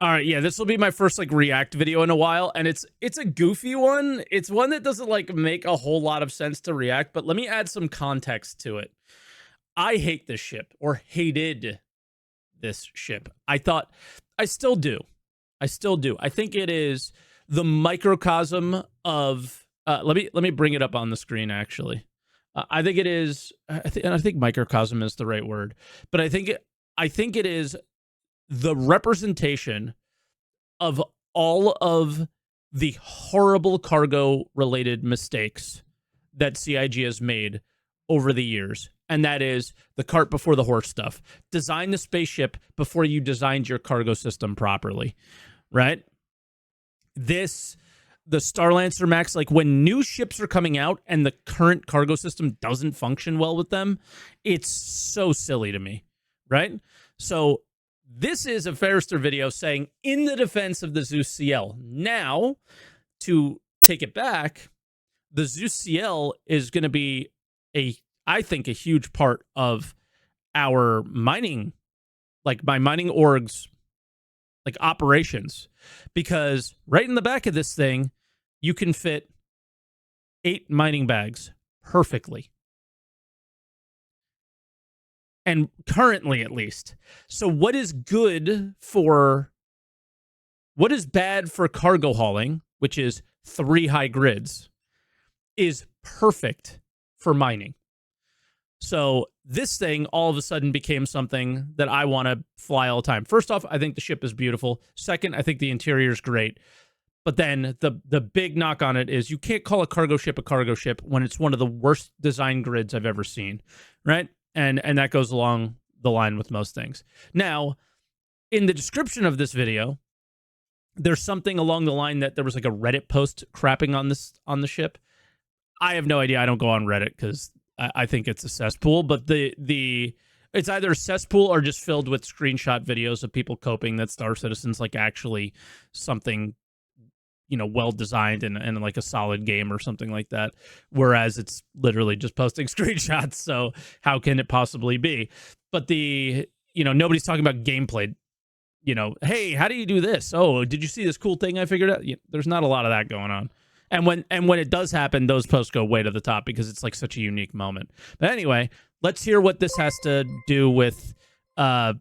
All right, yeah, this will be my first like react video in a while, and it's a goofy one. It's one that doesn't like make a whole lot of sense to react, but let me add some context to it. I hate this ship, or hated this ship. I still do. I still do. I think it is the microcosm of. Let me bring it up on the screen. Actually, I think it is. I think microcosm is the right word, but I think it is the representation of all of the horrible cargo related mistakes that CIG has made over the years. And that is the cart before the horse stuff. Design the spaceship before you designed your cargo system properly, right? The Starlancer Max, like when new ships are coming out and the current cargo system doesn't function well with them, it's so silly to me, right? So this is a Ferrister video saying in the defense of the Zeus CL. Now, to take it back, the Zeus CL is going to be I think a huge part of our mining, like my mining org's like operations, because right in the back of this thing, you can fit 8 mining bags perfectly. And currently, at least. So what is bad for cargo hauling, which is 3 high grids, is perfect for mining. So this thing all of a sudden became something that I want to fly all the time. First off, I think the ship is beautiful. Second, I think the interior is great. But then the big knock on it is you can't call a cargo ship when it's one of the worst design grids I've ever seen, right? And that goes along the line with most things. Now, in the description of this video, there's something along the line that there was like a Reddit post crapping on the ship. I have no idea. I don't go on Reddit because I think it's a cesspool. But it's either a cesspool or just filled with screenshot videos of people coping that Star Citizen's like actually something, well designed and like a solid game or something like that, whereas it's literally just posting screenshots. So how can it possibly be? But nobody's talking about gameplay. Hey, how do you do this? Oh, did you see this cool thing I figured out? There's not a lot of that going on. And when it does happen, those posts go way to the top because it's like such a unique moment. But anyway, let's hear what this has to do with why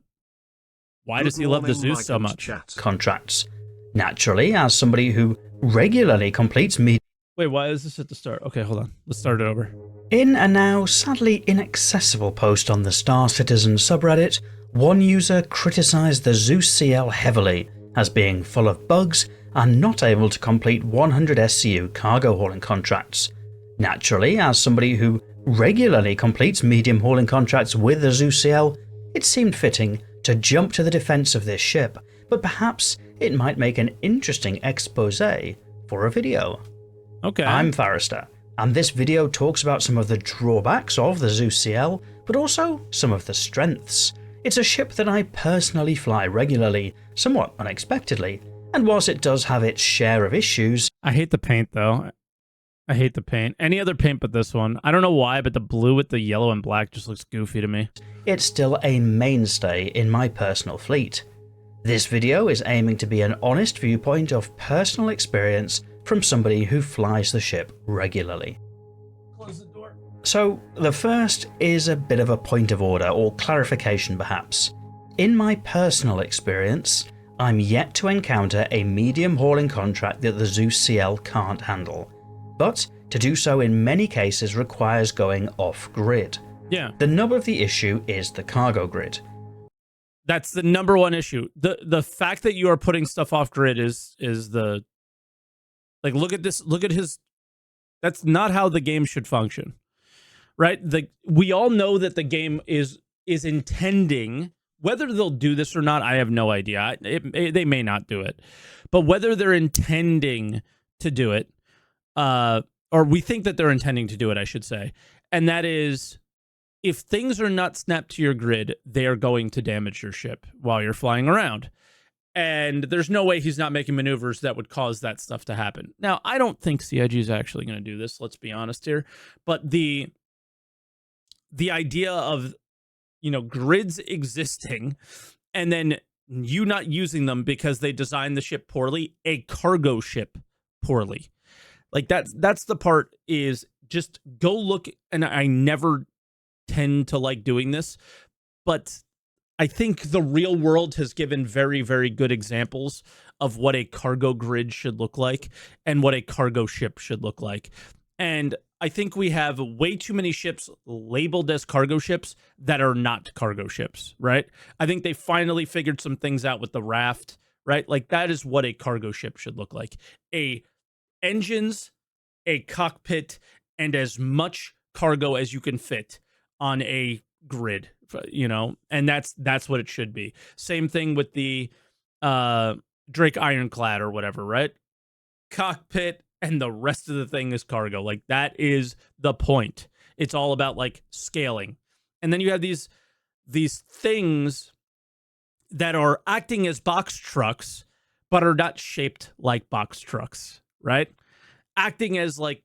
does he love the Zeus so much? Contracts. Naturally, as somebody who regularly completes media... Wait, why is this at the start? Okay, hold on. Let's start it over. In a now sadly inaccessible post on the Star Citizen subreddit, one user criticised the Zeus CL heavily as being full of bugs and not able to complete 100 SCU cargo hauling contracts. Naturally, as somebody who regularly completes medium hauling contracts with the Zeus CL, it seemed fitting to jump to the defense of this ship, but perhaps it might make an interesting expose for a video. Okay. I'm Ferrister, and this video talks about some of the drawbacks of the Zeus CL, but also some of the strengths. It's a ship that I personally fly regularly, somewhat unexpectedly, and whilst it does have its share of issues... I hate the paint though. I hate the paint. Any other paint but this one. I don't know why, but the blue with the yellow and black just looks goofy to me. It's still a mainstay in my personal fleet. This video is aiming to be an honest viewpoint of personal experience from somebody who flies the ship regularly. Close the door. So, the first is a bit of a point of order, or clarification perhaps. In my personal experience, I'm yet to encounter a medium hauling contract that the Zeus CL can't handle, but to do so in many cases requires going off-grid. Yeah. The nub of the issue is the cargo grid. That's the number one issue. The fact that you are putting stuff off grid is the, like, look at this, look at his, that's not how the game should function, right? We all know that the game is intending, whether they'll do this or not, I have no idea. They may not do it, but whether they're intending to do it, or we think that they're intending to do it, I should say. And that is, if things are not snapped to your grid, they are going to damage your ship while you're flying around. And there's no way he's not making maneuvers that would cause that stuff to happen. Now, I don't think CIG is actually going to do this, let's be honest here. But the idea of, grids existing and then you not using them because they designed the ship poorly, a cargo ship poorly. Like that's the part, is just go look. And I never tend to like doing this, but I think the real world has given very, very good examples of what a cargo grid should look like and what a cargo ship should look like. And I think we have way too many ships labeled as cargo ships that are not cargo ships, right? I think they finally figured some things out with the raft, right? Like that is what a cargo ship should look like. A engines, a cockpit, and as much cargo as you can fit on a grid, and that's what it should be. Same thing with the Drake Ironclad or whatever, right? Cockpit and the rest of the thing is cargo. Like that is the point. It's all about like scaling. And then you have these things that are acting as box trucks but are not shaped like box trucks, right? Acting as like,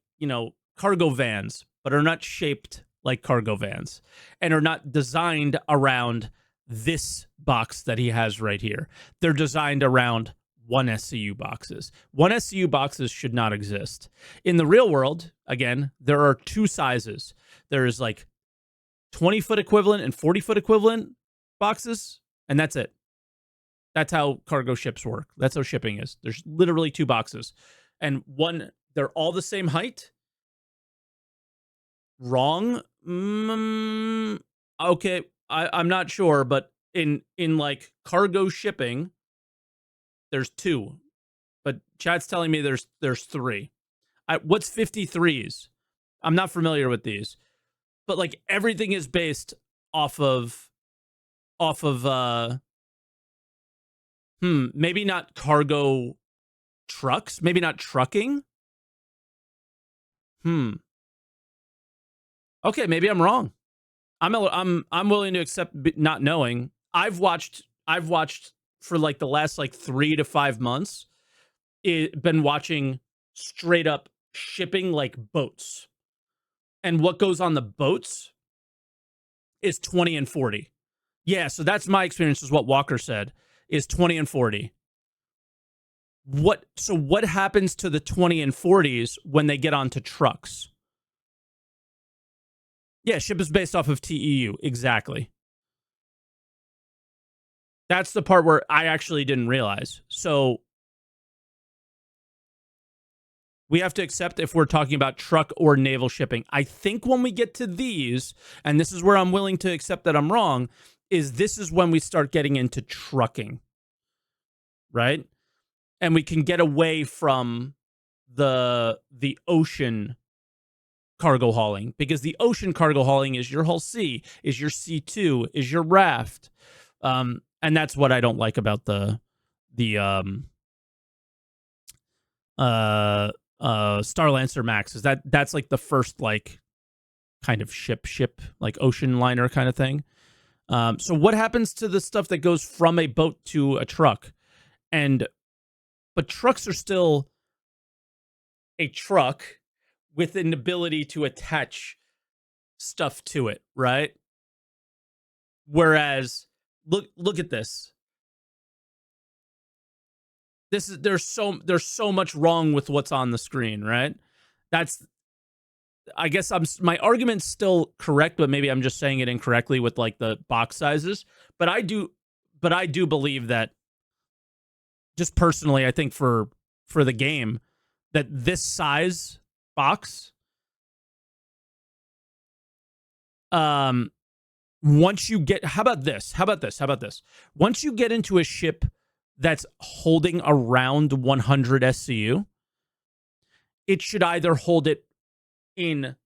cargo vans, but are not shaped like cargo vans and are not designed around this box that he has right here. They're designed around one SCU boxes. One SCU boxes should not exist. In the real world, again, there are two sizes. There's like 20-foot equivalent and 40-foot equivalent boxes, and that's it. That's how cargo ships work. That's how shipping is. There's literally two boxes. And one, they're all the same height. Wrong? Okay, I'm not sure, but in like cargo shipping, there's two. But chat's telling me there's three. What's 53s? I'm not familiar with these. But like everything is based off of maybe not cargo trucks, maybe not trucking. Okay, maybe I'm wrong. I'm willing to accept not knowing. I've watched for like the last like 3 to 5 months. Been watching straight up shipping like boats, and what goes on the boats is 20 and 40. Yeah, so that's my experience. Is what Walker said is 20 and 40. What happens to the 20 and 40s when they get onto trucks? Yeah, ship is based off of TEU. Exactly. That's the part where I actually didn't realize. So we have to accept if we're talking about truck or naval shipping. I think when we get to these, and this is where I'm willing to accept that I'm wrong, this is when we start getting into trucking, right? And we can get away from the ocean cargo hauling, because the ocean cargo hauling is your Hull C, is your C2, is your raft. And that's what I don't like about the Starlancer Max, is that's like the first like kind of ship like ocean liner kind of thing. So what happens to the stuff that goes from a boat to a truck? But trucks are still a truck with an ability to attach stuff to it, right? Whereas look at this. There's so much wrong with what's on the screen, right? I guess my argument's still correct, but maybe I'm just saying it incorrectly with like the box sizes. But I do believe that, just personally, I think for the game, that this size box, once you get, how about this? Once you get into a ship that's holding around 100 SCU, it should either hold it in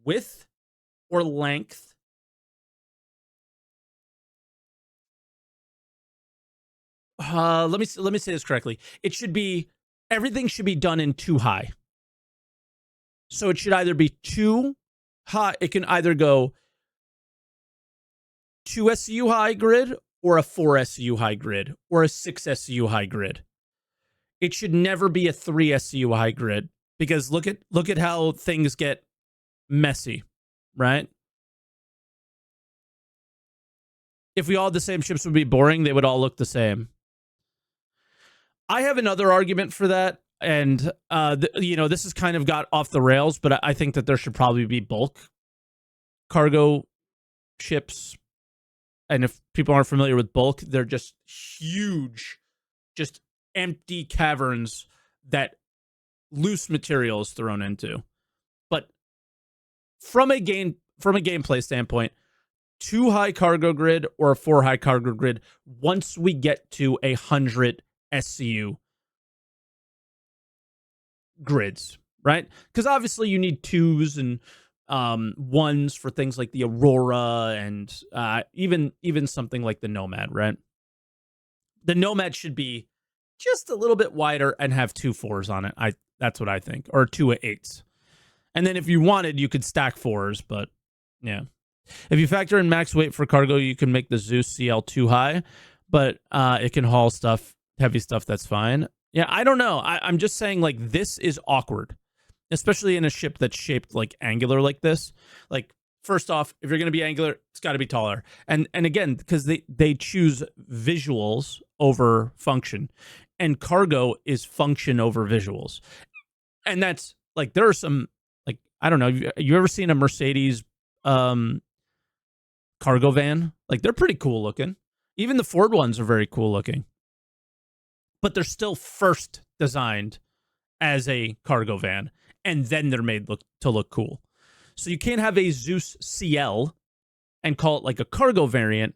width or length. Let me say this correctly. Everything should be done in 2 high. So it should either be 2 high. It can either go 2 SCU high grid, or a 4 SCU high grid, or a 6 SCU high grid. It should never be a 3 SCU high grid, because look at how things get messy, right? If we all had the same ships, it would be boring. They would all look the same. I have another argument for that. And, this has kind of got off the rails, but I think that there should probably be bulk cargo ships. And if people aren't familiar with bulk, they're just huge, just empty caverns that loose material is thrown into. But from a gameplay standpoint, 2 high cargo grid or a 4 high cargo grid, once we get to 100 SCU grids, right? Because obviously you need 2s and 1s for things like the Aurora and even something like the Nomad, right? The Nomad should be just a little bit wider and have 2 4s on it. That's what I think, or 2 8s. And then if you wanted, you could stack 4s, but yeah. If you factor in max weight for cargo, you can make the Zeus CL too high, but it can haul heavy stuff, that's fine. Yeah, I don't know. I'm just saying, like, this is awkward, especially in a ship that's shaped like angular like this. Like, first off, if you're going to be angular, it's got to be taller. And again, because they choose visuals over function, and cargo is function over visuals. And that's, like, there are some, like, I don't know, you ever seen a Mercedes cargo van? Like, they're pretty cool looking. Even the Ford ones are very cool looking. But they're still first designed as a cargo van, and then they're made to look cool. So you can't have a Zeus CL and call it like a cargo variant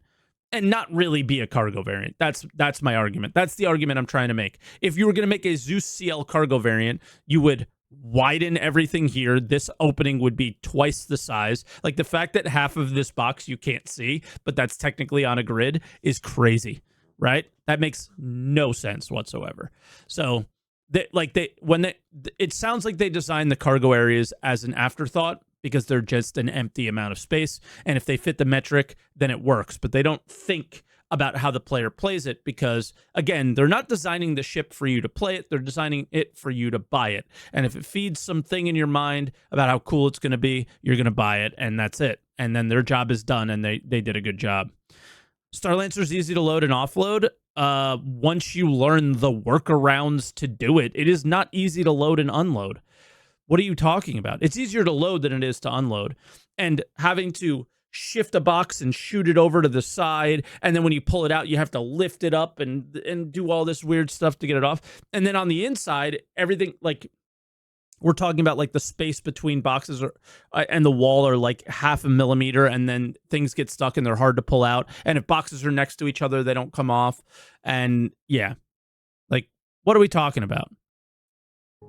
and not really be a cargo variant. That's my argument. That's the argument I'm trying to make. If you were going to make a Zeus CL cargo variant, you would widen everything here. This opening would be twice the size. Like, the fact that half of this box you can't see, but that's technically on a grid, is crazy, right? That makes no sense whatsoever. So it sounds like they designed the cargo areas as an afterthought because they're just an empty amount of space. And if they fit the metric, then it works. But they don't think about how the player plays it because, again, they're not designing the ship for you to play it. They're designing it for you to buy it. And if it feeds something in your mind about how cool it's going to be, you're going to buy it, and that's it. And then their job is done, and they did a good job. Starlancer's easy to load and offload. Once you learn the workarounds to do it, it is not easy to load and unload. What are you talking about? It's easier to load than it is to unload. And having to shift a box and shoot it over to the side, and then when you pull it out, you have to lift it up and do all this weird stuff to get it off. And then on the inside, everything, like, we're talking about, like, the space between boxes and the wall are like 0.5 millimeter, and then things get stuck and they're hard to pull out. And if boxes are next to each other, they don't come off. And yeah, like, what are we talking about?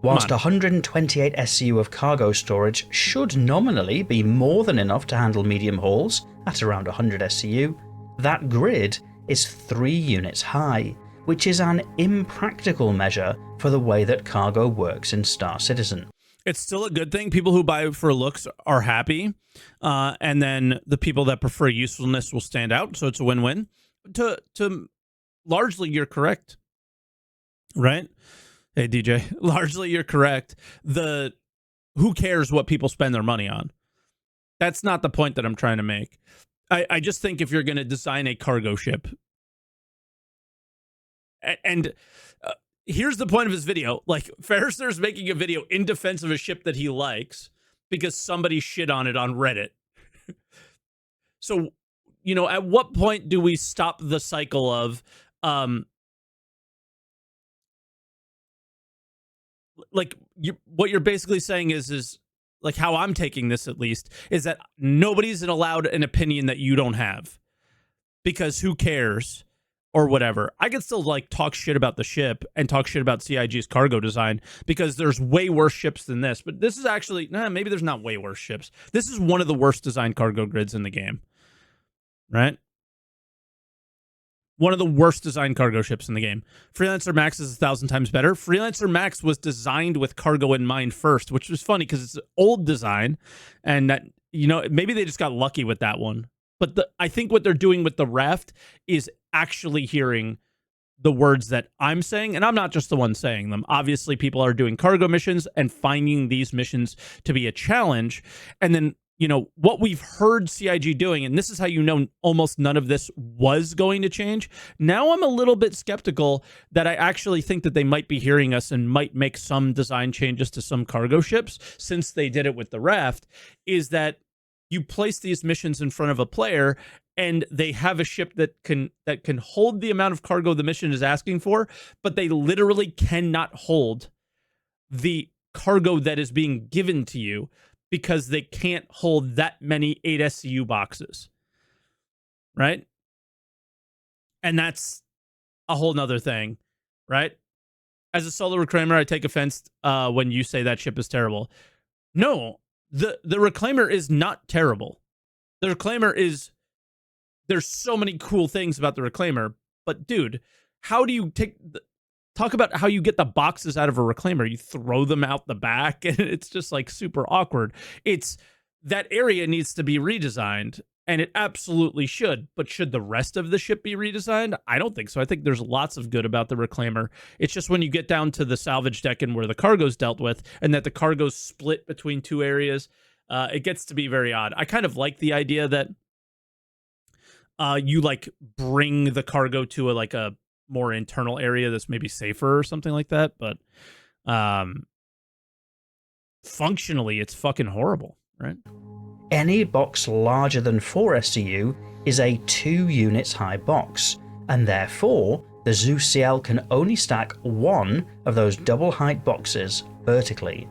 Whilst 128 SCU of cargo storage should nominally be more than enough to handle medium hauls at around 100 SCU, that grid is 3 units high, which is an impractical measure for the way that cargo works in Star Citizen. It's still a good thing. People who buy for looks are happy, and then the people that prefer usefulness will stand out, so it's a win-win. To largely, you're correct, right? Hey, DJ, largely you're correct. Who cares what people spend their money on? That's not the point that I'm trying to make. I just think if you're going to design a cargo ship, and here's the point of his video. Like, Ferrister's making a video in defense of a ship that he likes because somebody shit on it on Reddit. So, at what point do we stop the cycle of, what you're basically saying is like, how I'm taking this, at least, is that nobody's allowed an opinion that you don't have because who cares or whatever. I can still, like, talk shit about the ship and talk shit about CIG's cargo design because there's way worse ships than this. But this is actually, maybe there's not way worse ships. This is one of the worst designed cargo grids in the game, right? One of the worst designed cargo ships in the game. Freelancer Max is 1,000 times better. Freelancer Max was designed with cargo in mind first, which was funny because it's an old design, and that, maybe they just got lucky with that one. But I think what they're doing with the raft is actually hearing the words that I'm saying, and I'm not just the one saying them. Obviously, people are doing cargo missions and finding these missions to be a challenge, and then what we've heard CIG doing, and this is how almost none of this was going to change. Now I'm a little bit skeptical that I actually think that they might be hearing us and might make some design changes to some cargo ships, since they did it with the Raft, is that you place these missions in front of a player and they have a ship that can hold the amount of cargo the mission is asking for, but they literally cannot hold the cargo that is being given to you because they can't hold that many 8 SCU boxes, right? And that's a whole nother thing, right? As a solo reclaimer, I take offense when you say that ship is terrible. No, the reclaimer is not terrible. The reclaimer is... There's so many cool things about the reclaimer, but dude, how do you talk about how you get the boxes out of a reclaimer? You throw them out the back, and it's just like super awkward. That area needs to be redesigned, and it absolutely should. But should the rest of the ship be redesigned? I don't think so. I think there's lots of good about the reclaimer. It's just when you get down to the salvage deck and where the cargo's dealt with, and that the cargo's split between two areas, it gets to be very odd. I kind of like the idea that you like bring the cargo to a more internal area that's maybe safer or something like that, but functionally it's fucking horrible, right? Any box larger than 4 SCU is a 2 units high box, and therefore the Zeus CL can only stack one of those double height boxes vertically.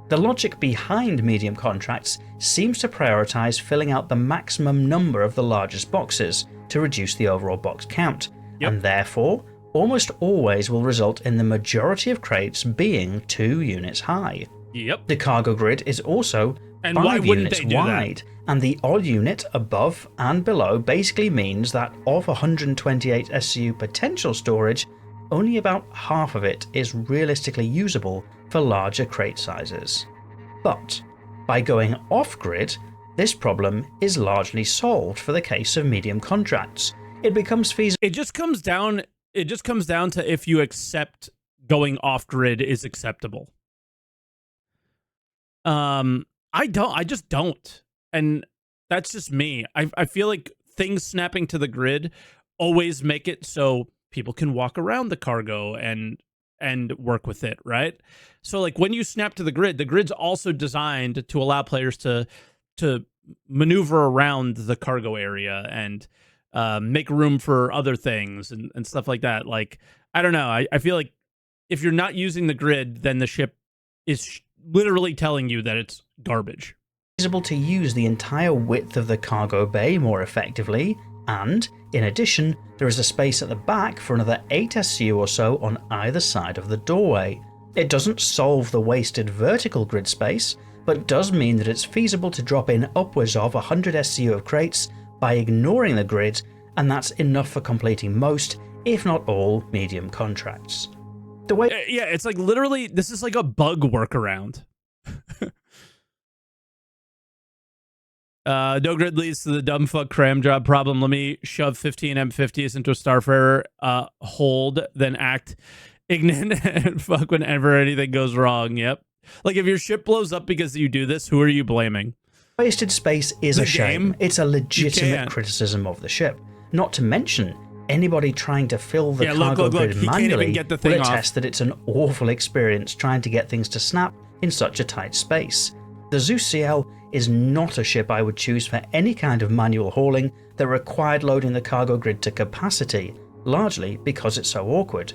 The logic behind medium contracts seems to prioritize filling out the maximum number of the largest boxes to reduce the overall box count, and therefore almost always will result in the majority of crates being 2 units high. Yep. The cargo grid is also 5 units wide, and the odd unit above and below basically means that of 128 SCU potential storage, only about half of it is realistically usable for larger crate sizes. But by going off-grid, this problem is largely solved for the case of medium contracts. It becomes feasible. It just comes down to if you accept going off-grid is acceptable. I just don't. And that's just me. I feel like things snapping to the grid always make it so people can walk around the cargo and work with it, right? So like when you snap to the grid's also designed to allow players to maneuver around the cargo area and make room for other things and stuff like that. Like, I don't know. I feel like if you're not using the grid, then the ship is literally telling you that it's garbage. Feasible to use the entire width of the cargo bay more effectively, and in addition, there is a space at the back for another 8 SCU or so on either side of the doorway. It doesn't solve the wasted vertical grid space, but does mean that it's feasible to drop in upwards of 100 SCU of crates by ignoring the grid, and that's enough for completing most, if not all, medium contracts. The way it's like literally, this is like a bug workaround. No grid leads to the dumb fuck cram job problem. Let me shove 15 M50s into a Starfarer, hold, then act ignorant and fuck whenever anything goes wrong. Yep. Like if your ship blows up because you do this, who are you blaming? Wasted space is a shame. It's a legitimate criticism of the ship. Not to mention, anybody trying to fill the cargo grid manually will attest that it's an awful experience trying to get things to snap in such a tight space. The Zeus CL is not a ship I would choose for any kind of manual hauling that required loading the cargo grid to capacity, largely because it's so awkward.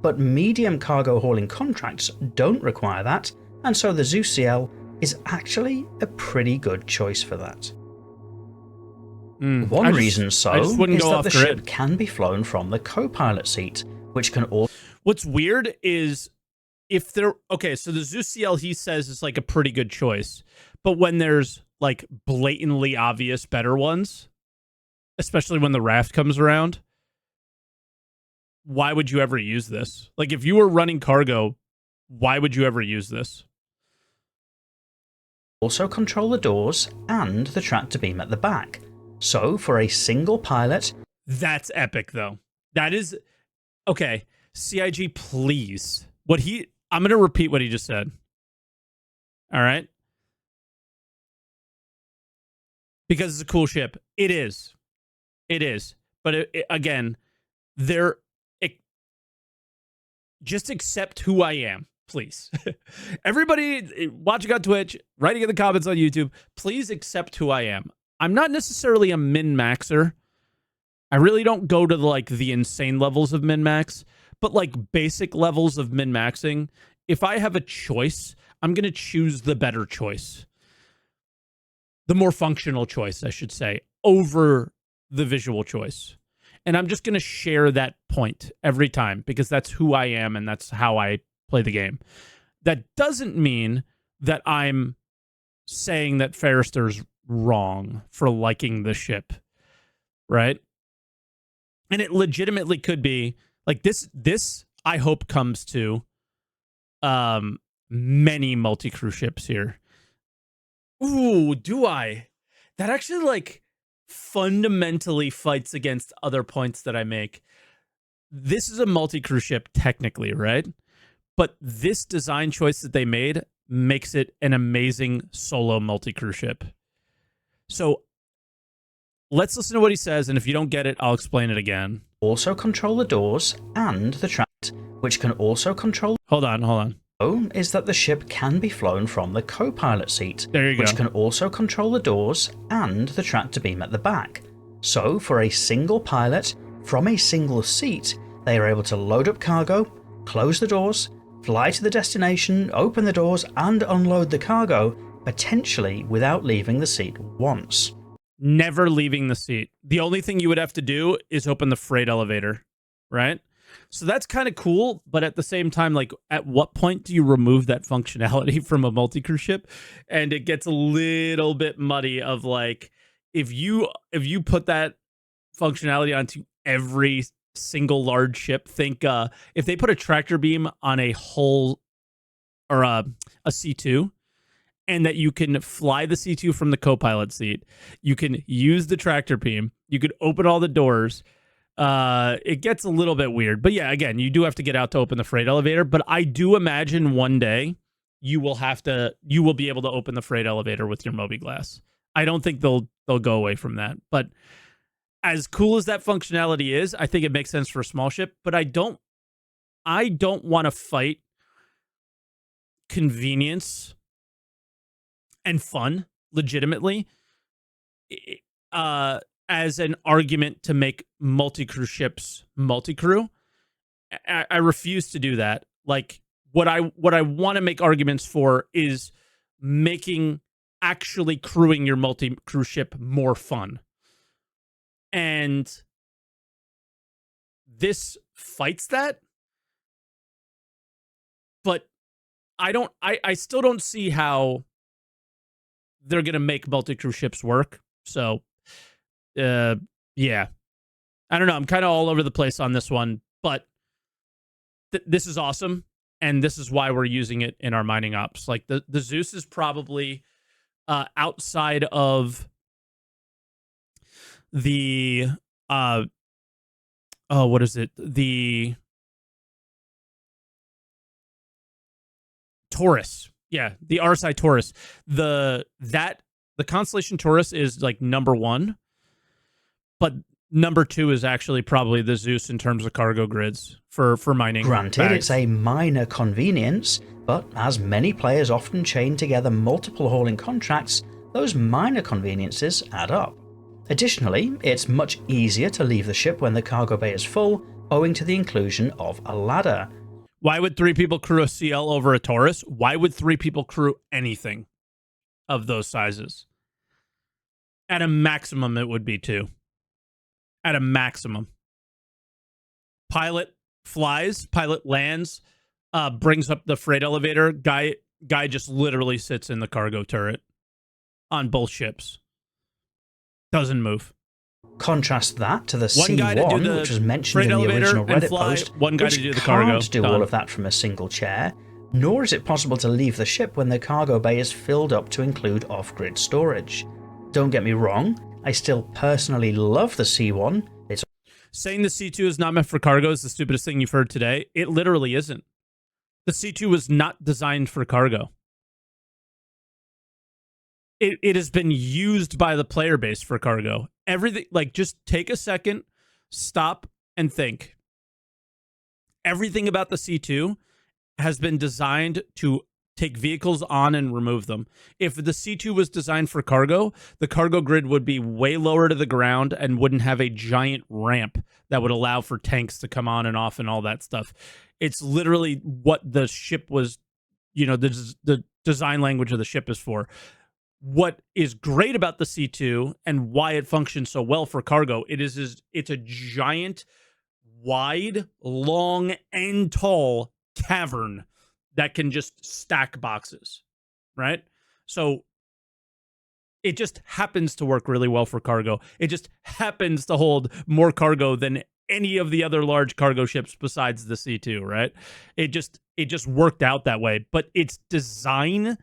But medium cargo hauling contracts don't require that, and so the Zeus CL is actually a pretty good choice for that. One reason is that the ship can be flown from the co-pilot seat, which can also... What's weird is if there... Okay, so the Zeus CL, he says, is like a pretty good choice. But when there's like blatantly obvious better ones, especially when the Raft comes around, why would you ever use this? Like if you were running cargo, why would you ever use this? Also control the doors and the tractor beam at the back. So for a single pilot... That's epic though. That is... Okay, CIG, please. I'm going to repeat what he just said. All right? because it's a cool ship. It is. But again, they're just accept who I am, please. Everybody watching on Twitch, writing in the comments on YouTube, please accept who I am. I'm not necessarily a min-maxer. I really don't go to the insane levels of min-max, but like basic levels of min-maxing. If I have a choice, I'm going to choose the better choice. The more functional choice, I should say, over the visual choice. And I'm just going to share that point every time because that's who I am and that's how I play the game. That doesn't mean that I'm saying that Ferrister's wrong for liking the ship, right? And it legitimately could be like this I hope comes to many multi-crew ships here. Ooh, do I? That actually like fundamentally fights against other points that I make. This is a multi-crew ship technically, right? But this design choice that they made makes it an amazing solo multi-crew ship. So let's listen to what he says, and if you don't get it, I'll explain it again. Also control the doors and the track, which can also control... Hold on. Is that the ship can be flown from the co-pilot seat, There you go. which can also control the doors and the tractor beam at the back. So, for a single pilot, from a single seat, they are able to load up cargo, close the doors, fly to the destination, open the doors, and unload the cargo, potentially without leaving the seat once. Never leaving the seat. The only thing you would have to do is open the freight elevator, right? So that's kind of cool, but at the same time, like, at what point do you remove that functionality from a multi-crew ship? And it gets a little bit muddy of like, if you put that functionality onto every single large ship, think if they put a tractor beam on a hull or a C2, and that you can fly the C2 from the co-pilot seat, you can use the tractor beam, you could open all the doors. It gets a little bit weird, but yeah, again, you do have to get out to open the freight elevator. But I do imagine one day you will be able to open the freight elevator with your mobi-glass. I don't think they'll go away from that. But as cool as that functionality is, I think it makes sense for a small ship. But I don't want to fight convenience and fun legitimately as an argument to make multi-crew ships multi-crew. I refuse to do that. Like, what I want to make arguments for is making actually crewing your multi-crew ship more fun. And this fights that, but I still don't see how they're going to make multi-crew ships work. So, yeah. I don't know. I'm kind of all over the place on this one, but this is awesome. And this is why we're using it in our mining ops. Like, the Zeus is probably outside of the what is it? The Taurus. Yeah, the RSI Taurus. The Constellation Taurus is like number one, but number two is actually probably the Zeus in terms of cargo grids for mining. Granted, bags. It's a minor convenience, but as many players often chain together multiple hauling contracts, those minor conveniences add up. Additionally, it's much easier to leave the ship when the cargo bay is full, owing to the inclusion of a ladder. Why would 3 people crew a CL over a Taurus? Why would 3 people crew anything of those sizes? At a maximum, it would be 2. At a maximum. Pilot flies, pilot lands, brings up the freight elevator. Guy just literally sits in the cargo turret on both ships. Doesn't move. Contrast that to the One guy to do C1, the which was mentioned freight in the elevator original and Reddit fly, post, one guy which to do the cargo. can't do Done. all of that from a single chair, nor is it possible to leave the ship when the cargo bay is filled up to include off-grid storage. Don't get me wrong, I still personally love the C1. It's Saying the C2 is not meant for cargo is the stupidest thing you've heard today. It literally isn't. The C2 was not designed for cargo. it has been used by the player base for cargo. Everything, like, just take a second, stop, and think. Everything about the C2 has been designed to take vehicles on and remove them. If the C2 was designed for cargo, the cargo grid would be way lower to the ground and wouldn't have a giant ramp that would allow for tanks to come on and off and all that stuff. It's literally what the ship was, you know, the design language of the ship is for. What is great about the C2 and why it functions so well for cargo, it's a giant, wide, long, and tall cavern that can just stack boxes, right? So it just happens to work really well for cargo. It just happens to hold more cargo than any of the other large cargo ships besides the C2, right? It just worked out that way. But its design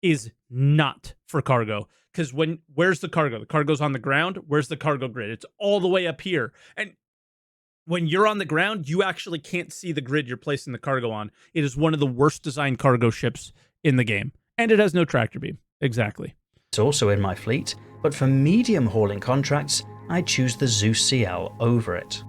is not for cargo. Because where's the cargo? The cargo's on the ground. Where's the cargo grid? It's all the way up here. And when you're on the ground, you actually can't see the grid you're placing the cargo on. It is one of the worst designed cargo ships in the game. And it has no tractor beam. Exactly. It's also in my fleet, but for medium hauling contracts, I choose the Zeus CL over it.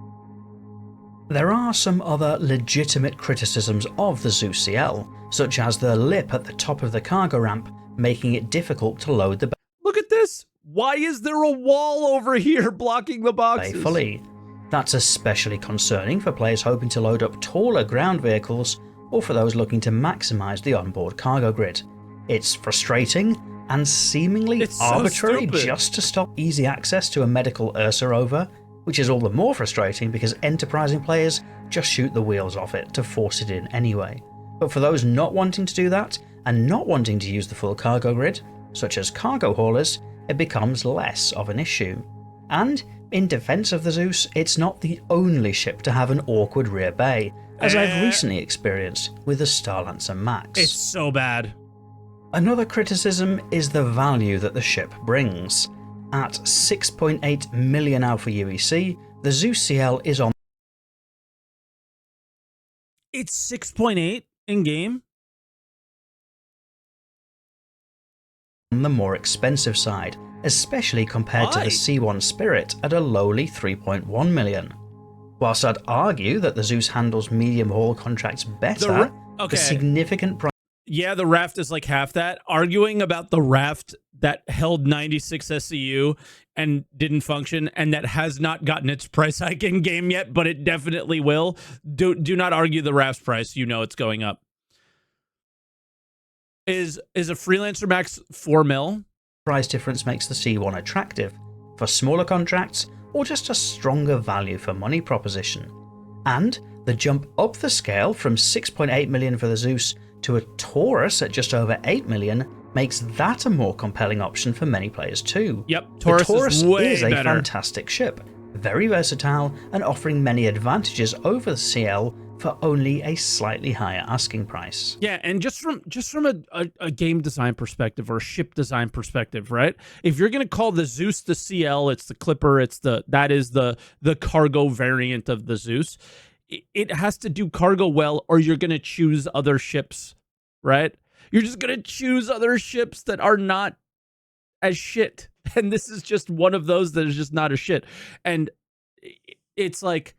There are some other legitimate criticisms of the Zeus CL, such as the lip at the top of the cargo ramp, making it difficult to load the Look at this! Why is there a wall over here blocking the boxes? bay fully. That's especially concerning for players hoping to load up taller ground vehicles or for those looking to maximise the onboard cargo grid. It's frustrating and seemingly arbitrary just to stop easy access to a medical Ursa Rover, which is all the more frustrating because enterprising players just shoot the wheels off it to force it in anyway. But for those not wanting to do that and not wanting to use the full cargo grid, such as cargo haulers, it becomes less of an issue. And in defense of the Zeus, it's not the only ship to have an awkward rear bay, as I've recently experienced with the Starlancer Max. It's so bad. Another criticism is the value that the ship brings. At 6.8 million Alpha UEC, the Zeus CL is on It's 6.8 in game? the more expensive side, especially compared to the C1 Spirit at a lowly 3.1 million. Whilst I'd argue that the Zeus handles medium haul contracts better, the significant price. Yeah, the raft is like half that. Arguing about the raft that held 96 SCU and didn't function and that has not gotten its price hike in game yet, but it definitely will. Do not argue the raft's price. You know it's going up. Is a Freelancer Max 4 mil? Price difference makes the C1 attractive for smaller contracts or just a stronger value for money proposition. And the jump up the scale from 6.8 million for the Zeus to a Taurus at just over 8 million makes that a more compelling option for many players too. Yep, Taurus is a better. fantastic ship, very versatile and offering many advantages over the CL for only a slightly higher asking price. Yeah, and just from a game design perspective or a ship design perspective, right? If you're gonna call the Zeus the CL, it's the Clipper, that is the cargo variant of the Zeus. It has to do cargo well, or you're gonna choose other ships, right? You're just gonna choose other ships that are not as shit, and this is just one of those that is just not as shit. And it's like,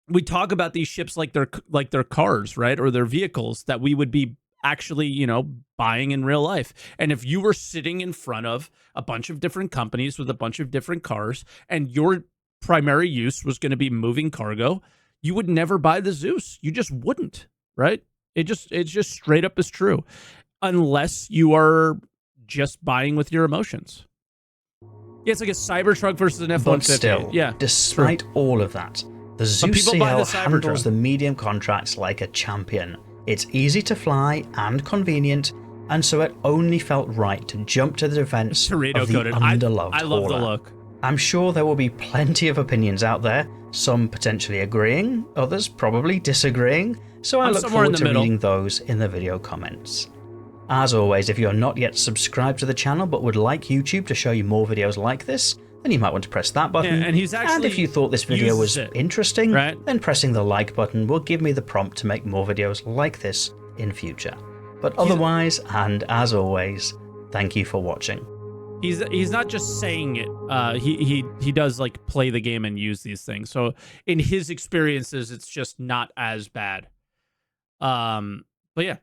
we talk about these ships like they're cars, right? Or they're vehicles that we would be actually, you know, buying in real life. And if you were sitting in front of a bunch of different companies with a bunch of different cars and your primary use was going to be moving cargo, you would never buy the Zeus. You just wouldn't, right? It's just straight up is true. Unless you are just buying with your emotions. Yeah, it's like a Cybertruck versus an F-150. But still, yeah, despite all of that, the Zeus CL handles Cybertruck. the medium contracts like a champion. It's easy to fly and convenient, and so it only felt right to jump to the defense of the underloved I love the hauler. look. I'm sure there will be plenty of opinions out there, some potentially agreeing, others probably disagreeing, so I look forward to reading those in the video comments. As always, if you're not yet subscribed to the channel but would like YouTube to show you more videos like this, then you might want to press that button. Yeah, and if you thought this video was interesting, right, then pressing the like button will give me the prompt to make more videos like this in future. But otherwise, and as always, Thank you for watching. He's not just saying it. He does like play the game and use these things. So in his experiences, it's just not as bad. But yeah,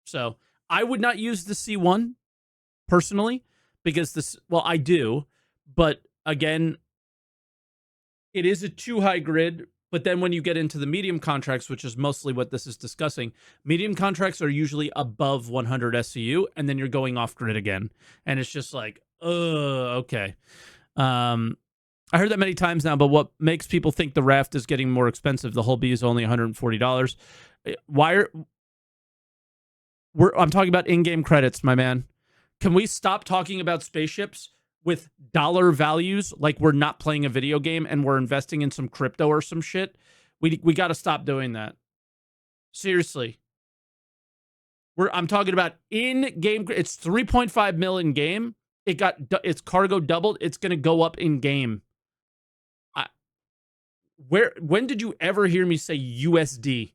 so I would not use the C1 personally because this. Well, I do, but again, it is a too high grid. But then when you get into the medium contracts, which is mostly what this is discussing, medium contracts are usually above 100 SCU, and then you're going off grid again, and it's just like, okay. I heard that many times now, but what makes people think the raft is getting more expensive? The whole B is only $140. I'm talking about in-game credits, my man. Can we stop talking about spaceships with dollar values like we're not playing a video game and we're investing in some crypto or some shit? We got to stop doing that. Seriously. I'm talking about in-game. It's 3.5 mil in game. Its cargo doubled. It's going to go up in game. When did you ever hear me say USD?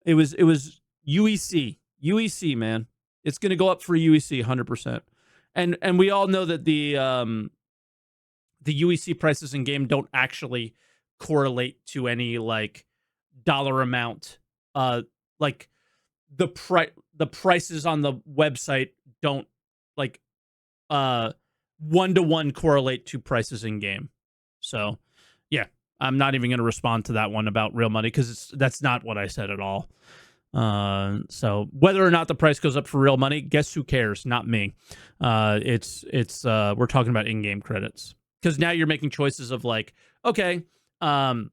It was UEC. UEC, man. It's going to go up for UEC 100%. And we all know that the UEC prices in game don't actually correlate to any like dollar amount. Like the prices on the website don't like 1-to-1 correlate to prices in game. So yeah, I'm not even going to respond to that one about real money because that's not what I said at all. So whether or not the price goes up for real money, guess who cares? Not me. It's we're talking about in-game credits because now you're making choices of like, okay, I've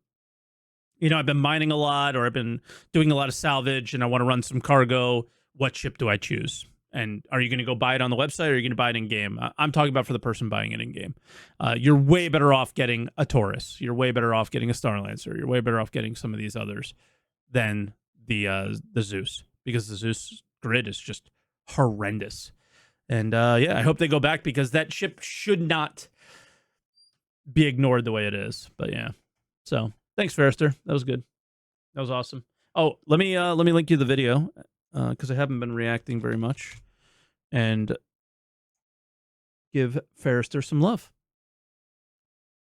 been mining a lot or I've been doing a lot of salvage and I want to run some cargo. What ship do I choose? And are you going to go buy it on the website or are you going to buy it in game? I'm talking about for the person buying it in game. You're way better off getting a Taurus. You're way better off getting a Starlancer. You're way better off getting some of these others than the Zeus, because the Zeus grid is just horrendous. And I hope they go back because that ship should not be ignored the way it is. But yeah, so thanks, Ferrister. That was good. That was awesome. Oh, let me link you the video because I haven't been reacting very much, and give Ferrister some love.